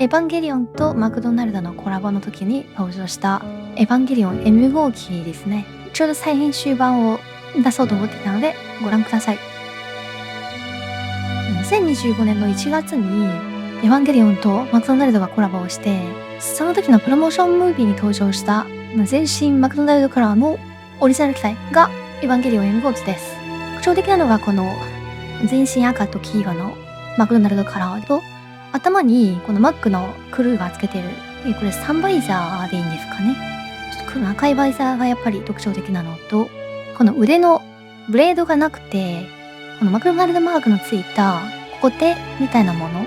エヴァンゲリオンとマクドナルドのコラボの時に登場したエヴァンゲリオン M 号機ですね。ちょうど再編集版を出そうと思っていたのでご覧ください。2025年の1月にエヴァンゲリオンとマクドナルドがコラボをして、その時のプロモーションムービーに登場した全身マクドナルドカラーのオリジナル機体がエヴァンゲリオン M 号機です。特徴的なのがこの全身赤と黄色のマクドナルドカラーと、頭にこのマックのクルーがつけてる、これサンバイザーでいいんですかね。ちょっとこの赤いバイザーがやっぱり特徴的なのと、この腕のブレードがなくて、このマクドナルドマークのついたコテみたいなもの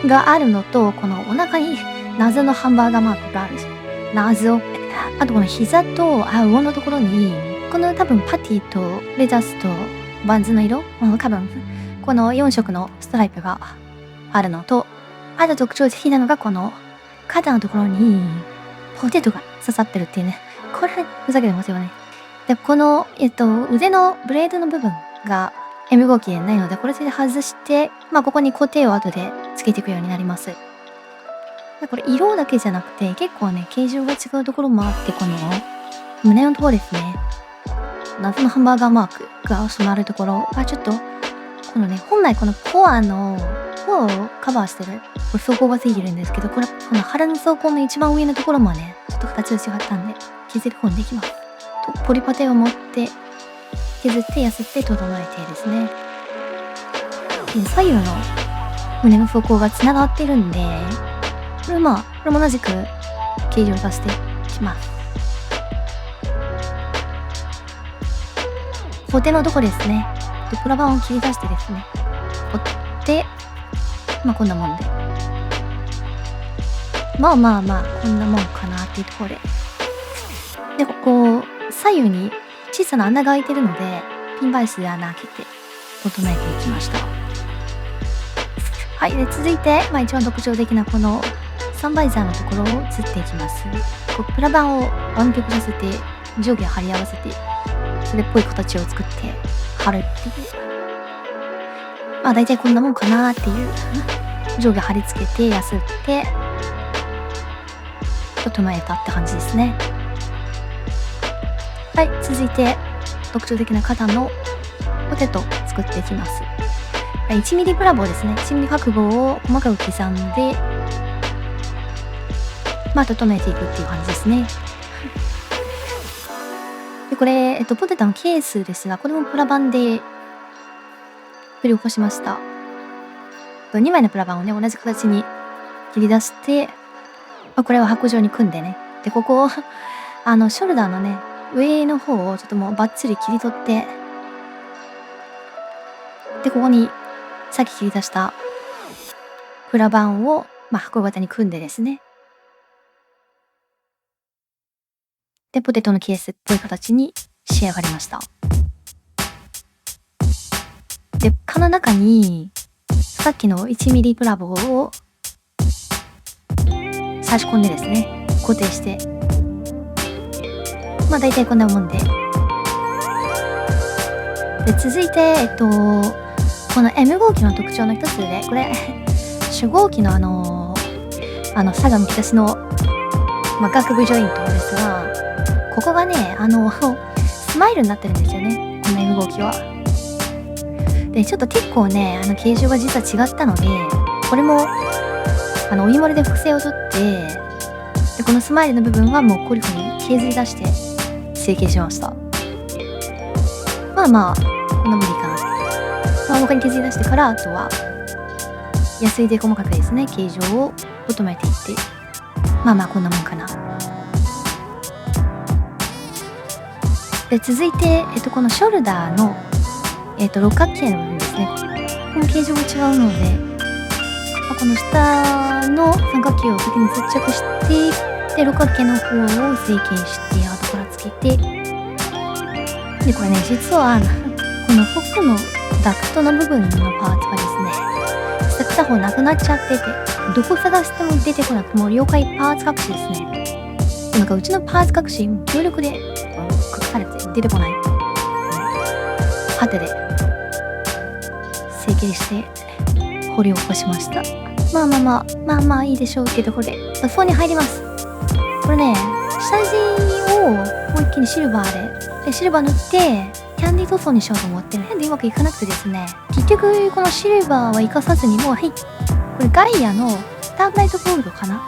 があるのと、このお腹に謎のハンバーガーマークがあるし、謎。あとこの膝と顎のところに、この多分パティとレタスとバンズの色、多分この4色のストライプがあるのと、あと特徴的なのがこの肩のところにポテトが刺さってるっていうね。これふざけてますよね。で、この、腕のブレードの部分が M 号機でないので、これで外して、ここに固定を後でつけていくようになります。でこれ色だけじゃなくて、結構ね、形状が違うところもあって、この胸のところですね。謎のハンバーガーマークが染まるところがちょっと、このね、本来このコアをカバーしてる装甲がついてるんですけど、この腹の装甲の一番上のところもね、ちょっと形が違ったんで削り込んでいきます。とポリパテを持って削ってやすって整えてですね。で左右の胸の装甲がつながってるんで、これも同じく形状させていきます。コテのとこですね。でプラ板を切り出してですね、折ってこんなもんで、こんなもんかなっていうところで、ここ左右に小さな穴が開いてるので、ピンバイスで穴開けて整えていきました。はい、で続いて、一番特徴的なこのサンバイザーのところを釣っていきます。プラ板を湾曲させて上下貼り合わせて、それっぽい形を作って貼るっていう、大体こんなもんかなっていう上下貼り付けてやすって整えたって感じですね。はい、続いて特徴的な肩のポテトを作っていきます。1ミリプラ棒ですね。1ミリ角棒を細かく刻んで整えていくっていう感じですね。でこれ、ポテトのケースですが、これもプラ板で振り起こしました。2枚のプラ板をね、同じ形に切り出して、これを箱状に組んでね。で、ここをショルダーのね、上の方をちょっともうバッチリ切り取って、で、ここにさっき切り出したプラ板を、箱型に組んでですね。で、ポテトのケースっぽい形に仕上がりました。で、缶の中にさっきの1ミリプラ棒を差し込んでですね、固定して、大体こんなもんで。で、続いて、この M 号機の特徴の一つで、これ、初号機の佐賀むき出しの、額部ジョイントですが、ここがね、スマイルになってるんですよね、この M 号機は。で、ちょっと結構ね、形状が実は違ったので、これも、お湯漏れで複製を取って、で、このスマイルの部分はもうこういう風に削り出して成形しました。こんな無理かな。他に削り出してから、あとは、ヤスリで細かくですね、形状を整えていって、こんなもんかな。で、続いて、このショルダーの、六角形の部分ですね。この形状が違うので、この下の三角形を先に接着して、で、六角形の方を成形して、後からつけて、で、これね、実は、このホックのダクトの部分のパーツがですね、片方なくなっちゃってて、どこ探しても出てこなくて、もう了解パーツ隠しですね。うちのパーツ隠し、強力で、隠されて出てこない。ハテで成形して掘り起こしました。まあいいでしょうっていうところでフォンに入ります。これね、下地をもう一気にシルバーでシルバー塗ってキャンディー塗装にしようと思って変でうまくいかなくてですね、結局このシルバーは活かさずにもうこれガイアのダークナイトゴールドかな、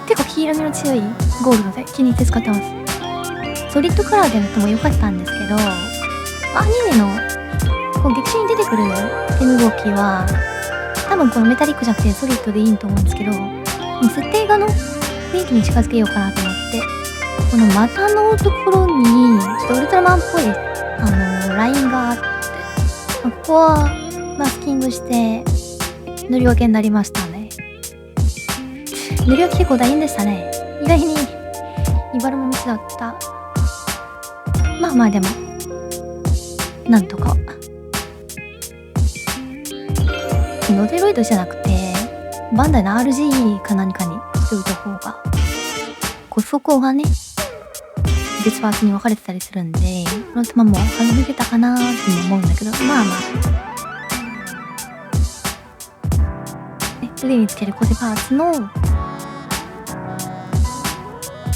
結構黄色みの強いゴールドで気に入って使ってます。ソリッドカラーで塗ってもよかったんですけど、アニメのこう劇中に出てくる M 動きは多分このメタリックじゃなくてソリッドでいいと思うんですけど、設定画の雰囲気に近づけようかなと思って、この股のところにちょっとウルトラマンっぽいラインがあって、ここはマスキングして塗り分けになりましたね。塗り分け結構大変でしたね。意外に茨の道だった。まあでもなんとかノデロイドじゃなくてバンダイの RG か何かにしておいた方がそこがね別パーツに分かれてたりするんで、この球も外れてたかなーって思うんだけど、まあ腕につけるコテパーツの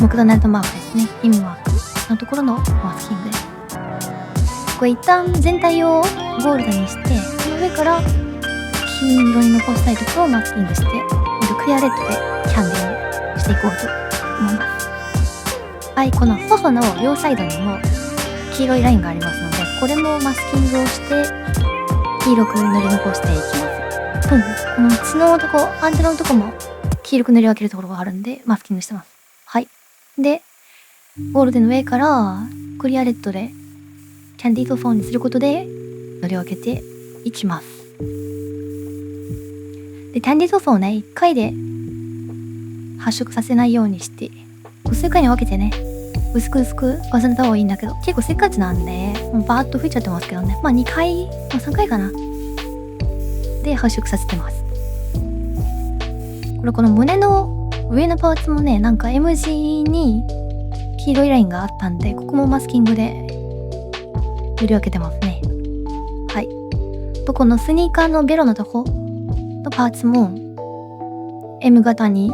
モクドナルドマークですね、意味マークのところのマスキングです。これ一旦全体をゴールドにして、その上から金色に残したいところをマスキングして、クリアレッドでキャンディーにしていこうと思います。はい、この頬の両サイドにも黄色いラインがありますので、これもマスキングをして黄色く塗り残していきます。この角のとこ、アンテナのとこも黄色く塗り分けるところがあるんでマスキングしてます。はい。で、ゴールデンの上からクリアレッドでキャンディー塗装にすることで塗り分けていきます。で、キャンディー塗装をね、1回で発色させないようにして数回に分けてね、薄く重ねた方がいいんだけど、結構せっかちなんでもうバーッと吹いちゃってますけどね、2回、3回かなで発色させてます。この胸の上のパーツもね、なんか M 字に黄色いラインがあったんで、ここもマスキングで塗り分けてますね。はい。とこのスニーカーのベロのとこのパーツも M 型に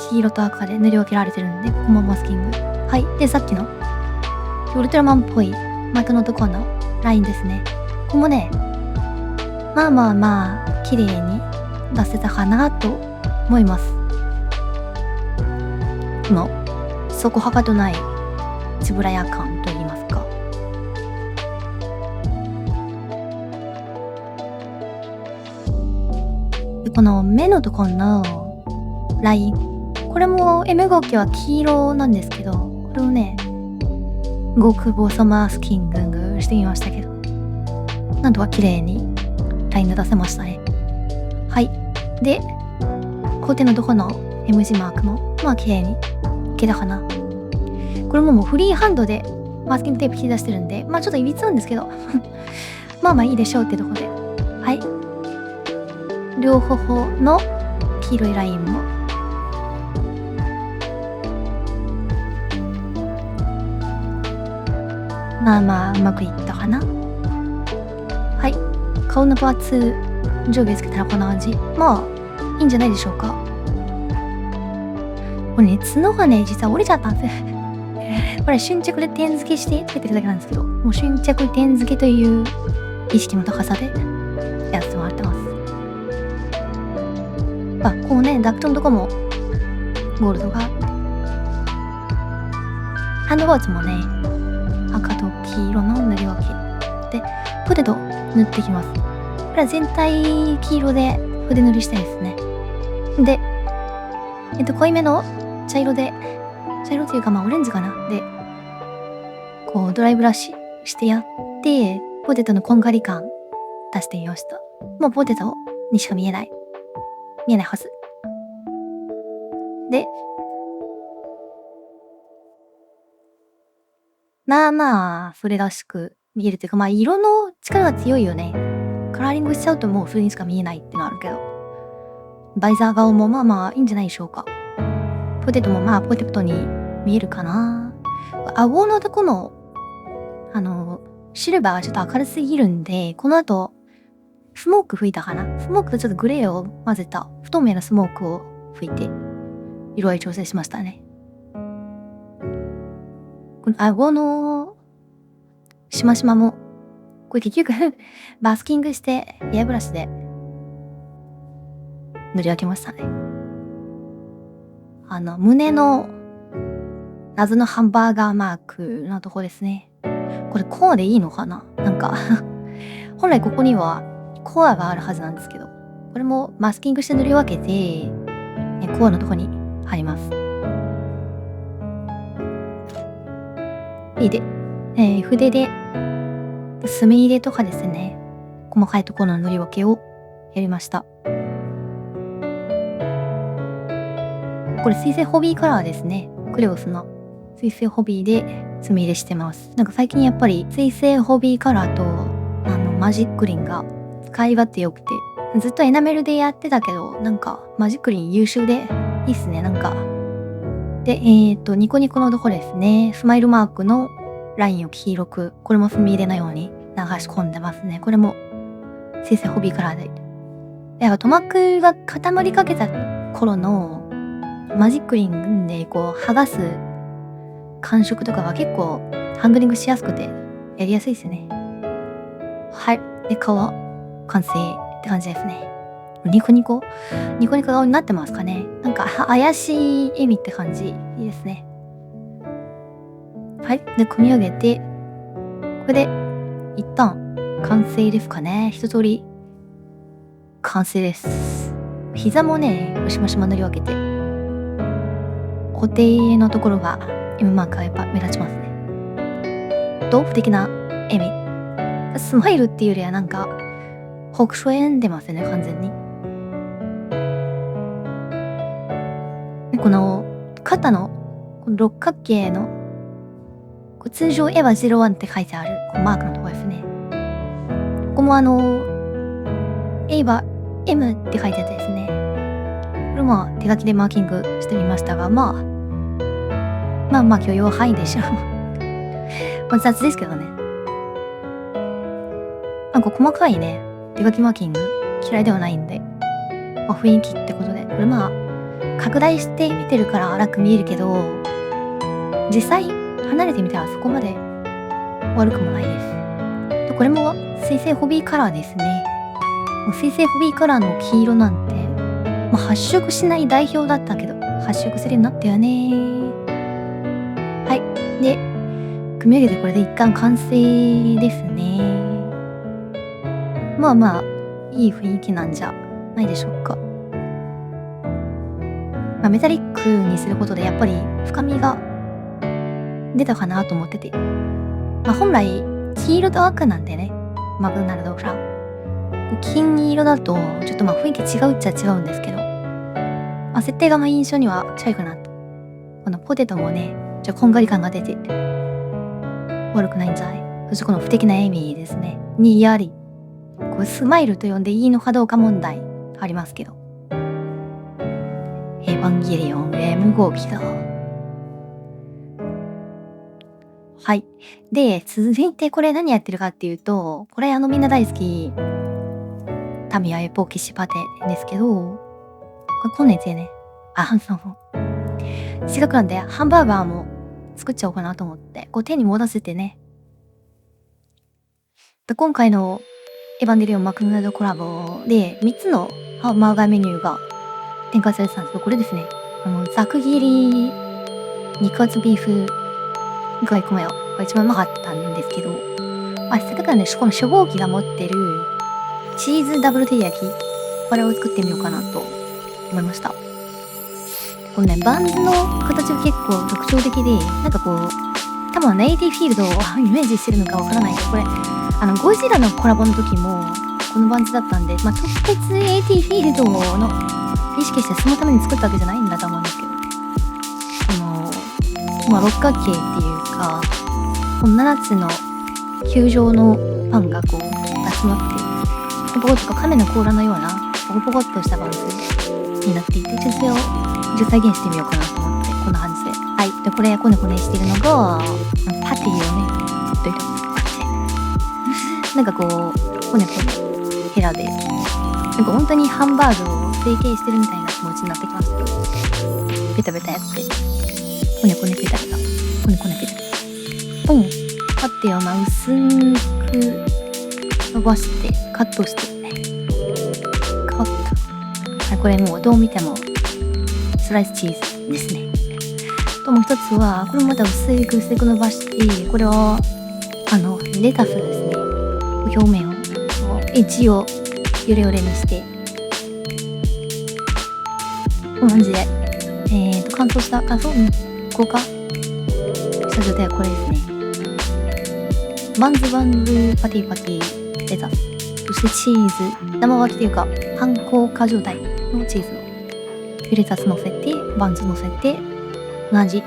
黄色と赤で塗り分けられてるんで、ここもマスキング。はい。で、さっきのウルトラマンっぽい股のところのラインですね。ここもね、まあ綺麗に出せたかなと思います。もう底はかとないつぶらや感と言いますか。で、この目のところのライン、これも M 動きは黄色なんですけど、これをね極細マスキングしてみましたけど、なんとか綺麗にラインが出せましたね。はい。で、コテのとこの M 字マークも綺麗にいけたかな。これもうフリーハンドでマスキングテープ引き出してるんで、ちょっといびつなんですけどいいでしょうってところで、はい。両頬の黄色いラインもうまくいったかな。はい。顔のパーツ上下つけたらこんな感じ。いいんじゃないでしょうか。これね、角がね実は折れちゃったんですよこれ瞬着で点付けしてつけてるだけなんですけど、もう瞬着点付けという意識の高さでやってもらってます。こうね、ダクトのとこもゴールドがあって、ハンドバーツもね赤と黄色の塗り分けでポテト塗っていきます。これは全体黄色で筆塗りしたいですね。で、濃いめの茶色というかオレンジかなでこうドライブラシしてやって、ポテトのこんがり感出してみました。もうポテトにしか見えないはずで、それらしく見えるというか、色の力が強いよね。カラーリングしちゃうともうそれにしか見えないってのあるけど、バイザー顔もいいんじゃないでしょうか。ポテトもポテトに見えるかな。顎のとこのシルバーがちょっと明るすぎるんで、この後スモーク吹いたかな。スモークとちょっとグレーを混ぜた不透明なスモークを吹いて色合い調整しましたね。この顎のしましまもこれ結局バスキングしてエアブラシで塗り分けましたね。胸の謎のハンバーガーマークのとこですね。これコアでいいのかな。なんか本来ここにはコアがあるはずなんですけど、これもマスキングして塗り分けてコアのとこに貼ります。で、筆で墨入れとかですね、細かいところの塗り分けをやりました。これ水性ホビーカラーですね。クレオスの水性ホビーで墨入れしてます。なんか最近やっぱり水性ホビーカラーとマジックリンが使い勝手良くて、ずっとエナメルでやってたけど、なんかマジックリン優秀でいいっすね。なんかでニコニコのとこですね、スマイルマークのラインを黄色く、これも墨入れのように流し込んでますね。これも水性ホビーカラーで、やっぱ塗膜が固まりかけた頃のマジックリンでこう剥がす感触とかが結構ハンドリングしやすくてやりやすいですね。はい。で、顔完成って感じですね。ニコニコ顔になってますかね。なんか怪しい笑みって感じ。いいですね。はい。で、組み上げて、これで一旦完成ですかね。一通り完成です。膝もね、しましま塗り分けて、固定のところが今マークがやっぱ目立ちますね。豆腐的な笑み。スマイルっていうよりはなんかほくそ笑んでますね、完全に。でこの肩のこの六角形の通常エヴァ01って書いてあるこのマークのところですね。ここもエヴァ M って書いてあってですね。これも手書きでマーキングしてみましたが、まあ許容範囲でしょう。雑ですけどね。なんか細かいね、手書きマーキング嫌いではないんで、雰囲気ってことで、これ拡大して見てるから荒く見えるけど、実際離れてみたらそこまで悪くもないです。これも水性ホビーカラーですね。水性ホビーカラーの黄色なんて、発色しない代表だったけど発色するようになったよね。はい。で、組み上げてこれで一貫完成ですね。いい雰囲気なんじゃないでしょうか。メタリックにすることでやっぱり深みが出たかなと思ってて、本来黄色と赤なんでね、マクドナルドさん金色だとちょっと雰囲気違うっちゃ違うんですけど、設定が印象には近いかなと。このポテトもね、こんがり感が出て悪くないんじゃない。そしてこの不敵な笑みですねにやり、これスマイルと呼んでいいのかどうか問題ありますけど、エヴァンゲリオン M 号機だ。はい。で、続いてこれ何やってるかっていうと、これみんな大好きタミヤエポキシパテですけど、これ今年ね、せっかくなんでハンバーガーも作っちゃおうかなと思って、手に持たせてね。で今回のエヴァンゲリオンマクドナルドコラボで3つのハンバーガーメニューが展開されてたんですけど、これですね、ざく切り肉厚ビーフが1個目が一番うまかったんですけど、せっかくなんでこの初号機が持ってるチーズダブル照り焼き、これを作ってみようかなと思いました。このね、バンズの形が結構特徴的で、なんか多分ネイティフィールドをイメージしてるのかわからないけど、これゴジラのコラボの時もこのバンズだったんで、特別ネイティフィールドの意識してそのために作ったわけじゃないんだと思うんですけど、六角形っていうか、この7つの球状のパンが集まってポコッと亀の甲羅のようなポコッとしたバンズになっていて、それを再現してみようかなと思って、こんな感じで。はい。で、これコネコネしてるのがパティをね、作っといた感じで、なんかコネコネヘラで、なんか本当にハンバーグを成形してるみたいな気持ちになってきました。ベタベタやって、こねこねベタベタ、こねこねベタベタ。パテを薄く伸ばしてカットして、カット。はい、これもうどう見てもスライスチーズですね。ともう一つは、これもまた薄く伸ばして、これをレタスですね。表面をエッジをヨレヨレにして、こんな感じで、乾燥した硬化した状態はこれですね。バンズパティレタス、そしてチーズ、生焼きというか半硬化状態のチーズをレタス乗せて、バンズ乗せて、同じ。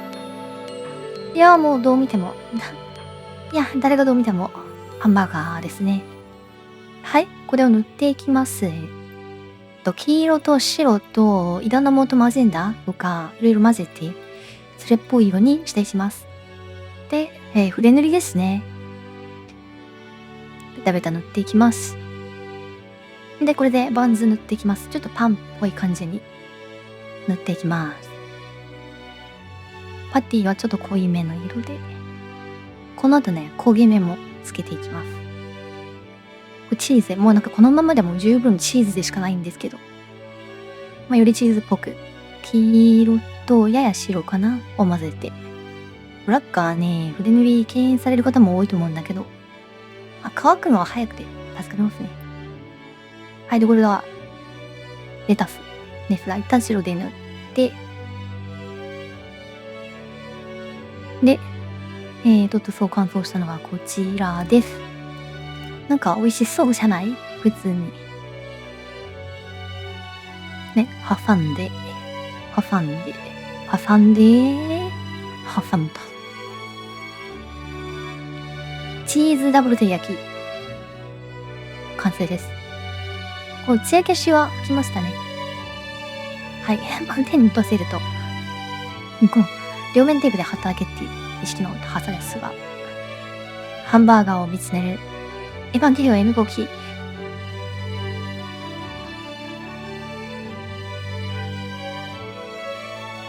いやもうどう見てもいや誰がどう見てもハンバーガーですね。はい、これを塗っていきます。黄色と白といろんなものと混ぜんだとかいろいろ混ぜてそれっぽい色にしていきます。で、筆塗りですね。ベタベタ塗っていきます。でこれでバンズ塗っていきます。ちょっとパンっぽい感じに塗っていきます。パティはちょっと濃いめの色で、この後ね焦げ目もつけていきます。チーズもうなんかこのままでも十分チーズでしかないんですけど、よりチーズっぽく黄色とやや白かなを混ぜて、ブラッカーね筆塗り敬遠される方も多いと思うんだけど、乾くのは早くて助かりますね。はい、でこれはレタスですが一旦白で塗って、でそう乾燥したのがこちらです。なんか美味しそうじゃない？普通にね、挟んで挟むとチーズダブル照り焼き完成です。こう艶消しはきましたね。はい手に持たせるとこう両面テープで貼っただけっていう意識の高さですが、ハンバーガーを見つめるエヴァンゲリオン M 号機。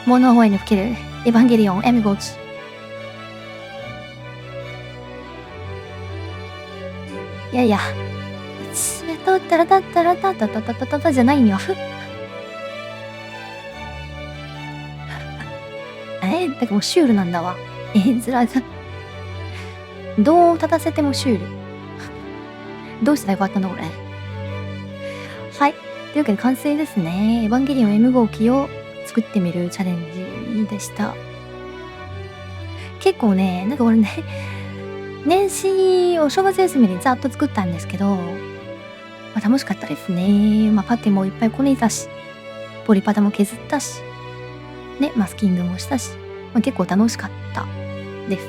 物の方に吹けるエヴァンゲリオン M 号機。いやいや、タラタタラタタタタタタタじゃないんよ。だからもうシュールなんだわ。ずらずどう立たせてもシュール。どうしたらよかったんだこれ。はい。というわけで完成ですね。エヴァンゲリオン M 号機を作ってみるチャレンジでした。結構ね、なんか俺ね、年始お正月休みにざっと作ったんですけど、楽しかったですね。パテもいっぱいこねたし、ポリパタも削ったし、ね、マスキングもしたし、結構楽しかったです。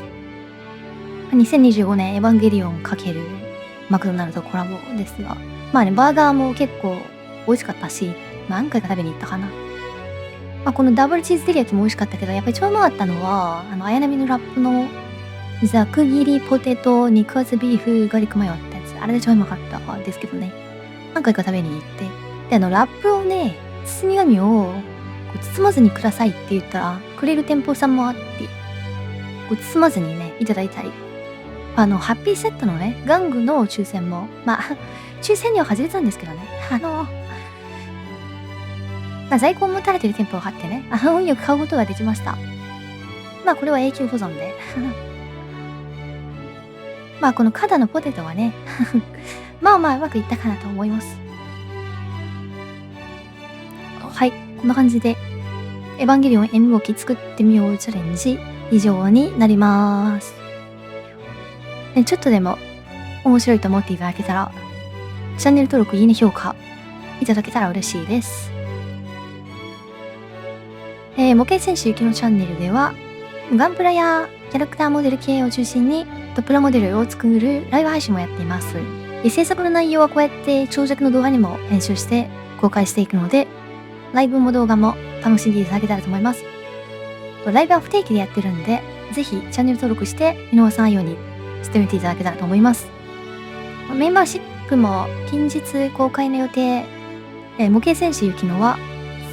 2025年エヴァンゲリオン×マクドナルドコラボですが、バーガーも結構美味しかったし、何回か食べに行ったかな。このダブルチーズ照り焼きも美味しかったけど、やっぱり一番うまかったのは綾波のラップのざく切りポテト肉厚ビーフガーリックマヨってやつ、あれで一番うまかったですけどね。何回か食べに行って、でラップをね、包み紙を包まずにくださいって言ったらくれる店舗さんもあって、包まずにねいただいたり、ハッピーセットのね玩具の抽選も抽選には外れたんですけどね、在庫を持たれている店舗があってね、運よく買うことができました。これは永久保存でこの肩のポテトはねうまくいったかなと思います。はい、こんな感じでエヴァンゲリオン M 号機作ってみようチャレンジ以上になります。ちょっとでも面白いと思っていただけたらチャンネル登録、いいね、評価いただけたら嬉しいです。模型戦士ゆきのチャンネルではガンプラやキャラクターモデル系を中心にプラモデルを作るライブ配信もやっています。制作の内容はこうやって長尺の動画にも編集して公開していくので、ライブも動画も楽しんでいただけたらと思います。ライブは不定期でやってるんで、ぜひチャンネル登録して見逃さないようにしてみていただけたらと思います。メンバーシッも近日公開の予定。模型戦士ユキノは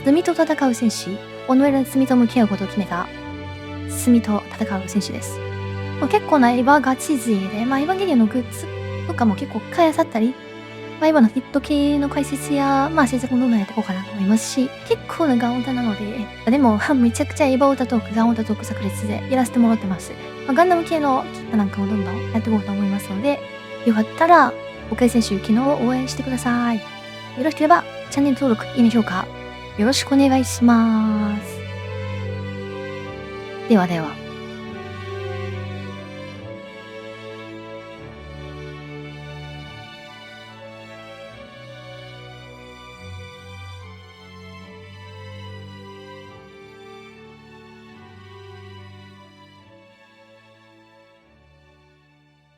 罪と戦う戦士、己の罪と向き合うことを決めた罪と戦う戦士です。結構なエヴァガチ勢で、エヴァンゲリオンのグッズとかも結構買い漁ったり、エヴァのヒット系の解説や、制作もどんどんやっていこうかなと思いますし、結構なガンオタなので、でも、めちゃくちゃエヴァオタトーク、ガンオタトーク炸裂でやらせてもらってます。ガンダム系のキットなんかもどんどんやっていこうと思いますので、よかったら、模型選手ユキノを応援してください。よろしければ、チャンネル登録、いいね評価、よろしくお願いします。ではでは。